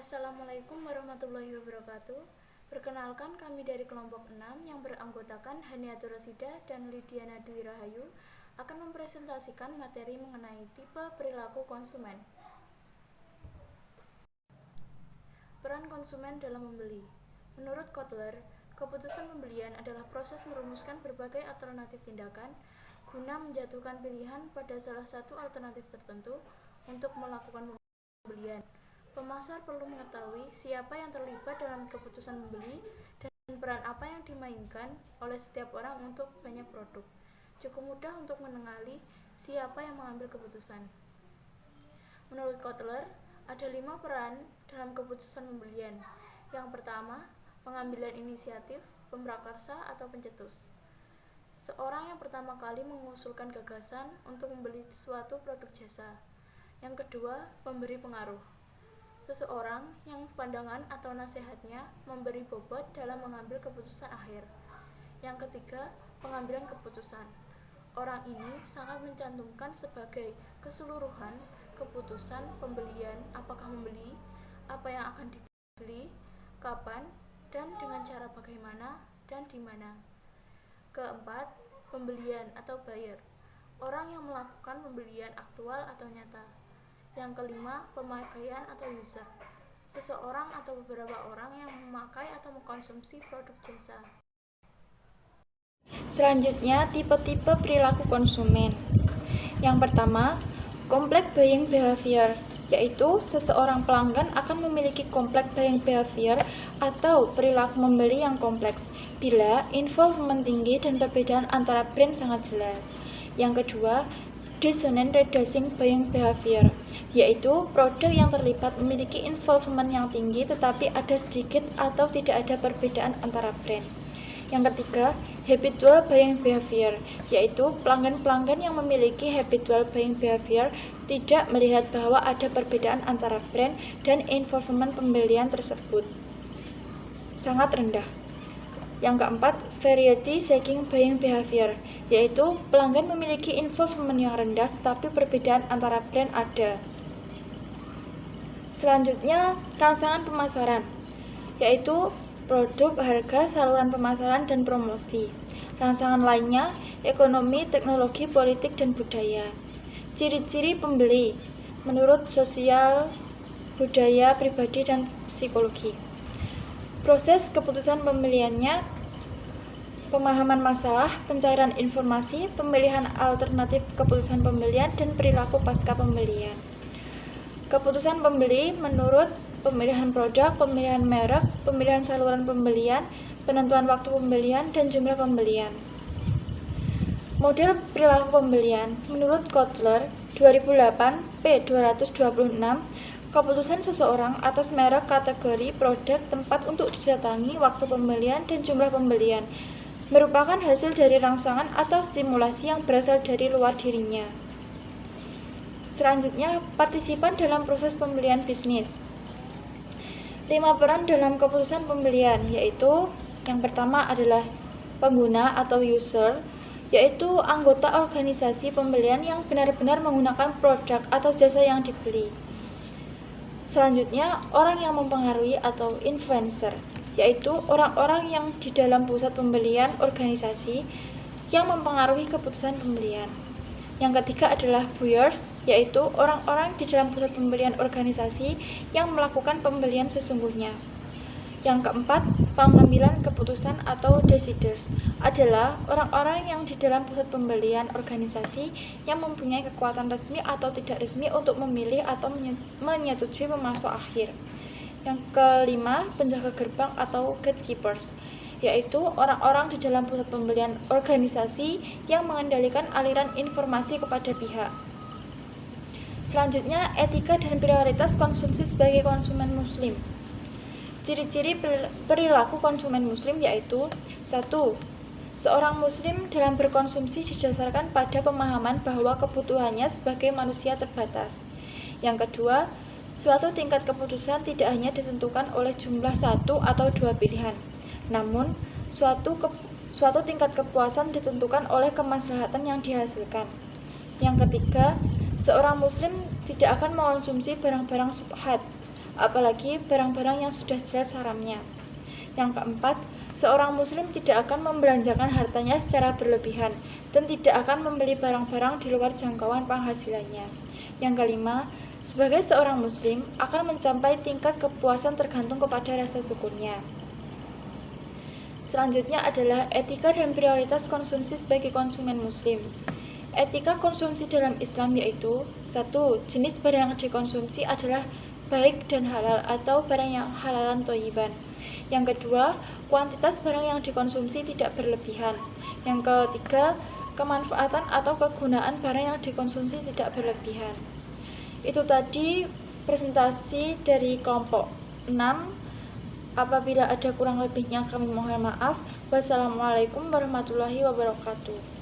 Assalamualaikum warahmatullahi wabarakatuh. Perkenalkan, kami dari kelompok 6 yang beranggotakan Haniatur Rosida dan Lidiana Dwi Rahayu akan mempresentasikan materi mengenai tipe perilaku konsumen. Peran konsumen dalam membeli. Menurut Kotler, keputusan pembelian adalah proses merumuskan berbagai alternatif tindakan guna menjatuhkan pilihan pada salah satu alternatif tertentu untuk melakukan pembelian. Pemasar perlu mengetahui siapa yang terlibat dalam keputusan membeli dan peran apa yang dimainkan oleh setiap orang untuk banyak produk. Cukup mudah untuk mengenali siapa yang mengambil keputusan. Menurut Kotler, ada 5 peran dalam keputusan pembelian. Yang pertama, pengambilan inisiatif, pemrakarsa atau pencetus. Seorang yang pertama kali mengusulkan gagasan untuk membeli suatu produk jasa. Yang kedua, pemberi pengaruh. Seseorang yang pandangan atau nasihatnya memberi bobot dalam mengambil keputusan akhir. Yang ketiga, pengambilan keputusan. Orang ini sangat mencantumkan sebagai keseluruhan keputusan pembelian, apakah membeli, apa yang akan dibeli, kapan, dan dengan cara bagaimana dan di mana. Keempat, pembelian atau buyer. Orang yang melakukan pembelian aktual atau nyata. Yang kelima, pemakaian atau user. Seseorang atau beberapa orang yang memakai atau mengkonsumsi produk jasa. Selanjutnya, tipe-tipe perilaku konsumen. Yang pertama, complex buying behavior, yaitu seseorang pelanggan akan memiliki complex buying behavior atau perilaku membeli yang kompleks bila involvement tinggi dan perbedaan antara brand sangat jelas. Yang kedua, dissonant reducing buying behavior, yaitu produk yang terlibat memiliki involvement yang tinggi tetapi ada sedikit atau tidak ada perbedaan antara brand. Yang ketiga, habitual buying behavior, yaitu pelanggan-pelanggan yang memiliki habitual buying behavior tidak melihat bahwa ada perbedaan antara brand dan involvement pembelian tersebut sangat rendah. Yang keempat, variety seeking buying behavior, yaitu pelanggan memiliki involvement yang rendah tetapi perbedaan antara brand ada. Selanjutnya, rangsangan pemasaran, yaitu produk, harga, saluran pemasaran, dan promosi. Rangsangan lainnya, ekonomi, teknologi, politik, dan budaya. Ciri-ciri pembeli menurut sosial, budaya, pribadi, dan psikologi. Proses keputusan pembeliannya, pemahaman masalah, pencairan informasi, pemilihan alternatif keputusan pembelian, dan perilaku pasca pembelian. Keputusan pembeli menurut pemilihan produk, pemilihan merek, pemilihan saluran pembelian, penentuan waktu pembelian, dan jumlah pembelian. Model perilaku pembelian menurut Kotler 2008 P226, keputusan seseorang atas merek, kategori, produk, tempat untuk didatangi, waktu pembelian, dan jumlah pembelian merupakan hasil dari rangsangan atau stimulasi yang berasal dari luar dirinya. Selanjutnya, partisipan dalam proses pembelian bisnis. 5 peran dalam keputusan pembelian, yaitu yang pertama adalah pengguna atau user, yaitu anggota organisasi pembelian yang benar-benar menggunakan produk atau jasa yang dibeli. Selanjutnya, orang yang mempengaruhi atau influencer, yaitu orang-orang yang di dalam pusat pembelian organisasi yang mempengaruhi keputusan pembelian. Yang ketiga adalah buyers, yaitu orang-orang di dalam pusat pembelian organisasi yang melakukan pembelian sesungguhnya. Yang keempat, pengambilan keputusan atau deciders adalah orang-orang yang di dalam pusat pembelian organisasi yang mempunyai kekuatan resmi atau tidak resmi untuk memilih atau menyetujui pemasok akhir. Yang kelima, penjaga gerbang atau gatekeepers, yaitu orang-orang di dalam pusat pembelian organisasi yang mengendalikan aliran informasi kepada pihak. Selanjutnya, etika dan prioritas konsumsi sebagai konsumen muslim. Ciri-ciri perilaku konsumen muslim yaitu 1. Seorang muslim dalam berkonsumsi didasarkan pada pemahaman bahwa kebutuhannya sebagai manusia terbatas. Yang kedua, suatu tingkat keputusan tidak hanya ditentukan oleh jumlah 1 atau 2 pilihan, namun suatu tingkat kepuasan ditentukan oleh kemaslahatan yang dihasilkan. Yang ketiga, seorang muslim tidak akan mengonsumsi barang-barang syubhat apalagi barang-barang yang sudah jelas haramnya. Yang keempat, seorang muslim tidak akan membelanjakan hartanya secara berlebihan dan tidak akan membeli barang-barang di luar jangkauan penghasilannya. Yang kelima, sebagai seorang muslim akan mencapai tingkat kepuasan tergantung kepada rasa syukurnya. Selanjutnya adalah etika dan prioritas konsumsi sebagai konsumen muslim. Etika konsumsi dalam Islam yaitu 1. Jenis barang yang dikonsumsi adalah baik dan halal atau barang yang halalan thayyiban. Yang kedua, kuantitas barang yang dikonsumsi tidak berlebihan. Yang ketiga, kemanfaatan atau kegunaan barang yang dikonsumsi tidak berlebihan. Itu tadi presentasi dari kelompok 6. Apabila ada kurang lebihnya kami mohon maaf. Wassalamualaikum warahmatullahi wabarakatuh.